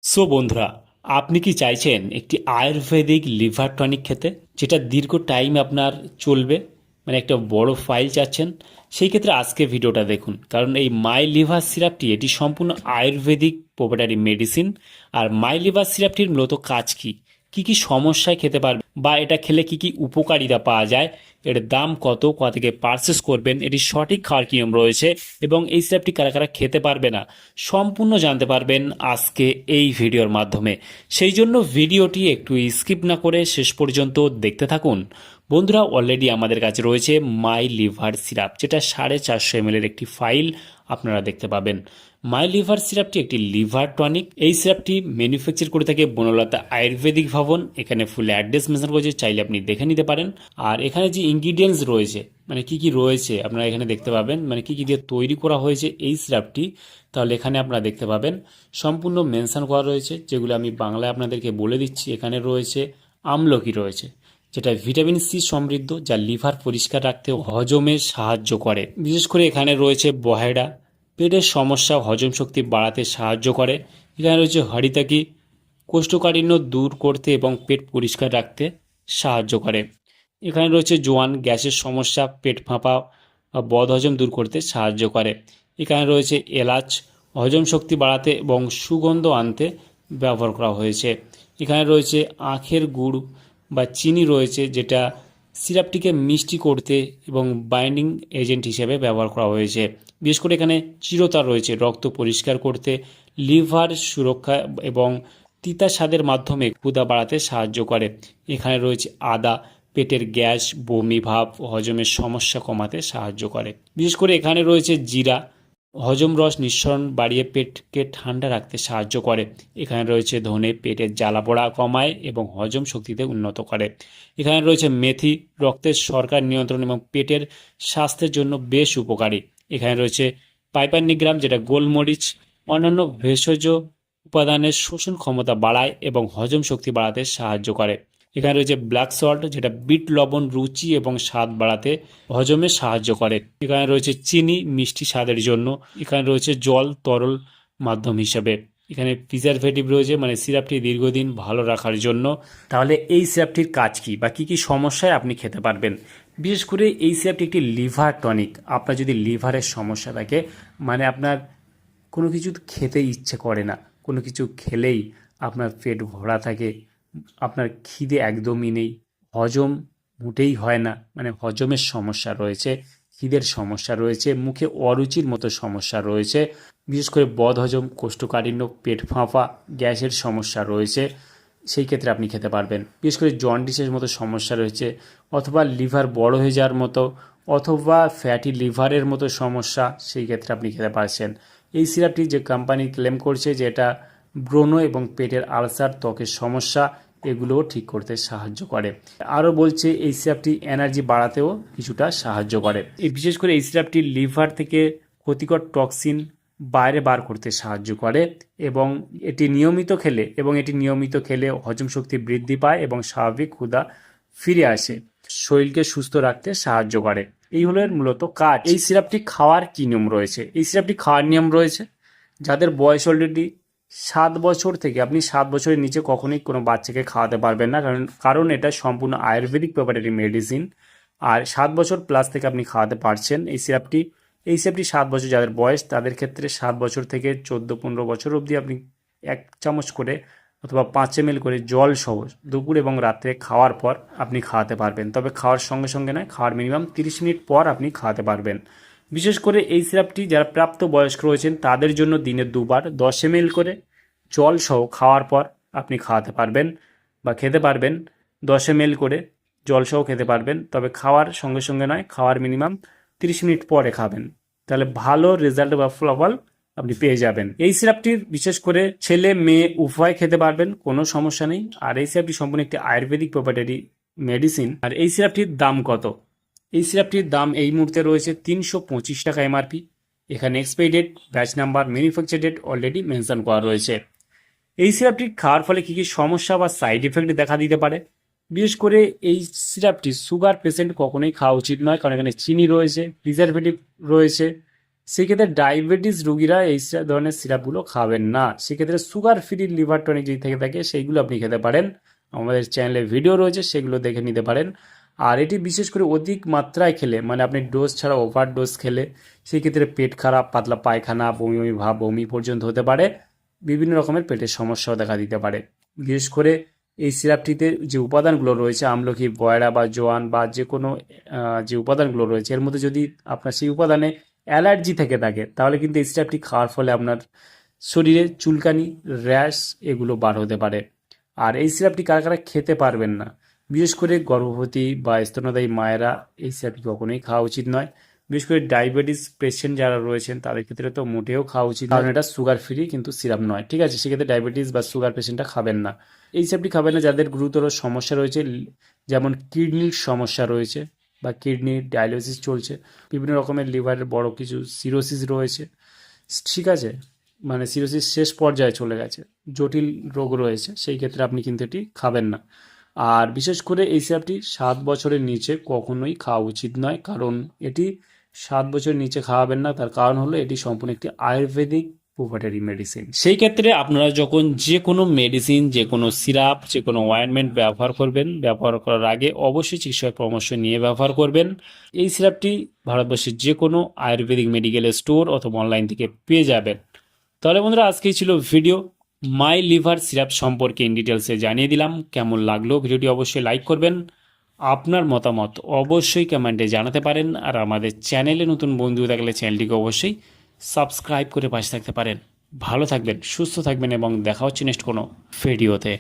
So বন্ধুরা, আপনি কি চাইছেন একটি আয়ুর্বেদিক লিভার টনিক খেতে, যেটা দীর্ঘ টাইম আপনার চলবে, মানে একটা বড় ফাইল চাচ্ছেন? সেই ক্ষেত্রে আজকে ভিডিওটা দেখুন, কারণ এই মাই লিভার সিরাপটি এটি সম্পূর্ণ আয়ুর্বেদিক প্রোপ্রাইটারি মেডিসিন। আর মাই লিভার সিরাপটির মূলত কাজ কি, কি কি সমস্যায় খেতে পারবে, বা এটা খেলে কি কি উপকারিতা পাওয়া যায়, এর দাম কত, কোথা থেকে পারচেস করবেন, এটি সঠিক খাওয়ার কি নিয়ম রয়েছে, এবং এই সিরাপটি কারা কারা খেতে পারবে না, সম্পূর্ণ জানতে পারবেন আজকে এই ভিডিওর মাধ্যমে। সেই জন্য ভিডিওটি একটু স্কিপ না করে শেষ পর্যন্ত দেখতে থাকুন। বন্ধুরা, অলরেডি আমাদের কাছে রয়েছে মাই লিভার সিরাপ, যেটা 450 ml এর একটি ফাইল আপনারা দেখতে পাবেন। মাই লিভার সিরাপটি একটি লিভার টনিক। এই সিরাপটি ম্যানুফ্যাকচার করে থাকে বনলতা আয়ুর্বেদিক ভবন। এখানে ফুল অ্যাড্রেস মেনশন করেছে, চাইলে আপনি দেখে নিতে পারেন। আর এখানে যে ইনগ্রিডিয়েন্টস রয়েছে, মানে কি কি রয়েছে আপনারা এখানে দেখতে পাবেন, মানে কি কি দিয়ে তৈরি করা হয়েছে এই সিরাপটি, তাহলে এখানে আপনারা দেখতে পাবেন সম্পূর্ণ মেনশন করা রয়েছে, যেগুলো আমি বাংলায় আপনাদেরকে বলে দিচ্ছি। এখানে রয়েছে আমলকি রয়েছে, যেটা ভিটামিন সি সমৃদ্ধ, যা লিভার পরিষ্কার রাখতে ও হজমে সাহায্য করে। বিশেষ করে এখানে রয়েছে বহেডা, পেটের সমস্যা হজম শক্তি বাড়াতে সাহায্য করে। এখানে রয়েছে হরিতাকি, কোষ্ঠকাঠিন্য দূর করতে এবং পেট পরিষ্কার রাখতে সাহায্য করে। এখানে রয়েছে জোয়ান, গ্যাসের সমস্যা, পেট ফাঁপা বা বদহজম দূর করতে সাহায্য করে। এখানে রয়েছে এলাচ, হজম শক্তি বাড়াতে এবং সুগন্ধ আনতে ব্যবহার করা হয়েছে। এখানে রয়েছে আখের গুড় বা চিনি রয়েছে, যেটা সিরাপটিকে মিষ্টি করতে এবং বাইন্ডিং এজেন্ট হিসেবে ব্যবহার করা হয়েছে। বিশেষ করে এখানে চিরতা রয়েছে, রক্ত পরিষ্কার করতে, লিভার সুরক্ষা এবং তিতা স্বাদের মাধ্যমে ক্ষুধা বাড়াতে সাহায্য করে। এখানে রয়েছে আদা, পেটের গ্যাস, বমি ভাব, হজমের সমস্যা কমাতে সাহায্য করে। বিশেষ করে এখানে রয়েছে জিরা, হজম রস নিঃসরণ বাড়িয়ে পেটকে ঠান্ডা রাখতে সাহায্য করে। এখানে রয়েছে ধনে, পেটের জ্বালা পোড়া কমায় এবং হজম শক্তিতে উন্নত করে। এখানে রয়েছে মেথি, রক্তের শর্করা নিয়ন্ত্রণ এবং পেটের স্বাস্থ্যের জন্য বেশ উপকারী। এখানে রয়েছে পাইপারনিগ্রাম, যেটা গোলমরিচ অন্যান্য ভেষজ উপাদানের শোষণ ক্ষমতা বাড়ায় এবং হজম শক্তি বাড়াতে সাহায্য করে। এখানে রয়েছে ব্ল্যাক সল্ট, যেটা বিট লবণ রুচি এবং স্বাদ বাড়াতে হজমে সাহায্য করে। এখানে রয়েছে চিনি, মিষ্টি স্বাদের জন্য। এখানে রয়েছে জল, তরল মাধ্যম হিসেবে। এখানে প্রিজারভেটিভ রয়েছে, মানে সিরাপটি দীর্ঘদিন ভালো রাখার জন্য। তাহলে এই সিরাপটির কাজ কি, বা কি কি সমস্যায় আপনি খেতে পারবেন? বিশেষ করে এই সিরাপটি একটি লিভার টনিক। আপনার যদি লিভারের সমস্যা থাকে, মানে আপনার কোনো কিছু খেতে ইচ্ছে করে না, কোনো কিছু খেলেই আপনার পেট ভরা থাকে, আপনার খিদে একদমই নেই, হজম মোটেই হয় না, মানে হজমের সমস্যা রয়েছে, খিদের সমস্যা রয়েছে, মুখে অরুচির মতো সমস্যা রয়েছে, বিশেষ করে বদহজম, কোষ্ঠকাঠিন্য, পেট ফাঁপা, গ্যাসের সমস্যা রয়েছে, সেই ক্ষেত্রে আপনি খেতে পারবেন। বিশেষ করে জন্ডিসের মতো সমস্যা রয়েছে, অথবা লিভার বড় হয়ে যাওয়ার মতো, অথবা ফ্যাটি লিভারের মতো সমস্যা, সেই ক্ষেত্রে আপনি খেতে পারছেন। এই সিরাপটি যে কোম্পানি ক্লেম করছে যে এটা ব্রণ এবং পেটের আলসার, ত্বকের সমস্যা, এগুলোও ঠিক করতে সাহায্য করে। আরও বলছে এই সিরাপটি এনার্জি বাড়াতেও কিছুটা সাহায্য করে। এই বিশেষ করে এই সিরাপটি লিভার থেকে ক্ষতিকর টক্সিন বাইরে বার করতে সাহায্য করে, এবং এটি নিয়মিত খেলে হজম শক্তি বৃদ্ধি পায় এবং স্বাভাবিক ক্ষুধা ফিরে আসে, শরীরকে সুস্থ রাখতে সাহায্য করে। এই হলো এর মূলত কাজ। এই সিরাপটি খাওয়ার কী নিয়ম রয়েছে? এই সিরাপটি খাওয়ার নিয়ম রয়েছে, যাদের বয়স অলরেডি 7 বছর থেকে, আপনি 7 বছরের নিচে কখনোই কোনো বাচ্চাকে খাওয়াতে পারবেন না, কারণ এটা সম্পূর্ণ আয়ুর্বেদিক প্রপার্টি মেডিসিন। আর 7 বছর প্লাস থেকে আপনি খাওয়াতে পারছেন এই সিরাপটি 7 বছর যাদের বয়স, তাদের ক্ষেত্রে 7 বছর থেকে 14-15 বছর অবধি আপনি 1 চামচ করে অথবা 5 ml করে জল সহ দুপুর এবং রাত্রে খাওয়ার পর আপনি খাওয়াতে পারবেন। তবে খাওয়ার সঙ্গে সঙ্গে নয়, খাওয়ার মিনিমাম 30 মিনিট পর আপনি খাওয়াতে পারবেন। বিশেষ করে এই সিরাপটি যারা প্রাপ্ত বয়স্ক রয়েছেন, তাদের জন্য দিনে 2 বার 10 ml করে জল সহ খাওয়ার পর আপনি খাওয়াতে পারবেন বা খেতে পারবেন। 10 ml করে জল সহ খেতে পারবেন, তবে খাওয়ার সঙ্গে সঙ্গে নয়, খাওয়ার মিনিমাম 30 মিনিট পরে খাবেন। তাহলে ভালো রেজাল্ট বা ফলাফল আপনি পেয়ে যাবেন। এই সিরাপটির বিশেষ করে ছেলে মেয়ে উভয় খেতে পারবেন, কোনো সমস্যা নেই। আর এই সিরাপটি সম্পূর্ণ একটি আয়ুর্বেদিক প্রপার্টি মেডিসিন। আর এই সিরাপটির দাম কত? এই সিরাপটির দাম এই মুহূর্তে রয়েছে 325 টাকা এমআরপি। এখানে expiry date, batch number, manufacture date already mention করা রয়েছে। এই সিরাপটি খাওয়ার ফলে কী কী সমস্যা বা সাইড এফেক্ট দেখা দিতে পারে? বিশেষ করে এই সিরাপটি সুগার পেশেন্ট কখনোই খাওয়া উচিত নয়, কারণ এখানে চিনি রয়েছে, প্রিজারভেটিভ রয়েছে, সেক্ষেত্রে ডায়াবেটিস রুগীরা এই ধরনের সিরাপগুলো খাবেন না। সেক্ষেত্রে সুগার ফ্রি লিভার টনিক যদি থেকে থাকে সেইগুলো আপনি খেতে পারেন। আমাদের চ্যানেলে ভিডিও রয়েছে, সেগুলো দেখে নিতে পারেন। আর এটি বিশেষ করে অধিক মাত্রায় খেলে, মানে আপনি ডোজ ছাড়া ওভার ডোজ খেলে সেই ক্ষেত্রে পেট খারাপ, পাতলা পায়খানা, বমি বমি ভাব, বমি পর্যন্ত হতে পারে। বিভিন্ন রকমের পেটের সমস্যাও দেখা দিতে পারে। বিশেষ করে এই সিরাপটিতে যে উপাদানগুলো রয়েছে, আমলকি, বয়রা বা জোয়ান বা যে কোনো যে উপাদানগুলো রয়েছে, এর মধ্যে যদি আপনার সেই উপাদানে অ্যালার্জি থেকে থাকে তাহলে কিন্তু এই সিরাপটি খাওয়ার ফলে আপনার শরীরে চুলকানি, র্যাশ এগুলো বার হতে পারে। আর এই সিরাপটি কারা কারা খেতে পারবেন না, বিশেষ করে গর্ভবতী বা স্তন্যদায়ী মায়েরা এই সিরাপটি কখনোই খাওয়া উচিত নয়। বিশেষ করে ডায়াবেটিস পেশেন্ট যারা রয়েছেন তাদের ক্ষেত্রে তো মোটেও খাওয়া উচিত নয়, কারণ এটা সুগার ফ্রি কিন্তু সিরাপ নয়, ঠিক আছে? সেক্ষেত্রে ডায়াবেটিস বা সুগার পেশেন্টটা খাবেন না। এই সিরাপটি খাবেন না যাদের গুরুতর সমস্যা রয়েছে, যেমন কিডনির সমস্যা রয়েছে বা কিডনি ডায়ালিসিস চলছে, বিভিন্ন রকমের লিভারের বড় কিছু সিরোসিস রয়েছে, ঠিক আছে? মানে সিরোসিস শেষ পর্যায়ে চলে গেছে, জটিল রোগ রয়েছে, সেই ক্ষেত্রে আপনি কিন্তু এটি খাবেন না। আর বিশেষ করে এই সিরাপটি 7 বছরের নিচে কখনোই খাওয়া উচিত নয়, কারণ এটি 7 বছরের নিচে খাওয়াবেন না। তার কারণ হলো এটি সম্পূর্ণ একটি আয়ুর্বেদিক প্রোভাইডারি মেডিসিন। সেই ক্ষেত্রে আপনারা যখন যে কোনো মেডিসিন, যে কোনো সিরাপ, যে কোনো অয়েনমেন্ট ব্যবহার করবেন, ব্যবহার করার আগে অবশ্যই চিকিৎসকের পরামর্শ নিয়ে ব্যবহার করবেন। এই সিরাপটি ভারতবর্ষের যে কোনো আয়ুর্বেদিক মেডিকেল স্টোর অথবা অনলাইন থেকে পেয়ে যাবেন। তাহলে বন্ধুরা, আজকেই ছিল ভিডিও মাই লিভার সিরাপ সম্পর্কে ইন ডিটেলসে জানিয়ে দিলাম। কেমন লাগলো ভিডিওটি অবশ্যই লাইক করবেন, আপনার মতামত অবশ্যই কমেন্টে জানাতে পারেন। আর আমাদের চ্যানেলে নতুন বন্ধু থাকলে চ্যানেলটিকে অবশ্যই সাবস্ক্রাইব করে পাশে থাকতে পারেন। ভালো থাকবেন, সুস্থ থাকবেন এবং দেখা হচ্ছে নেক্সট কোনো ভিডিওতে।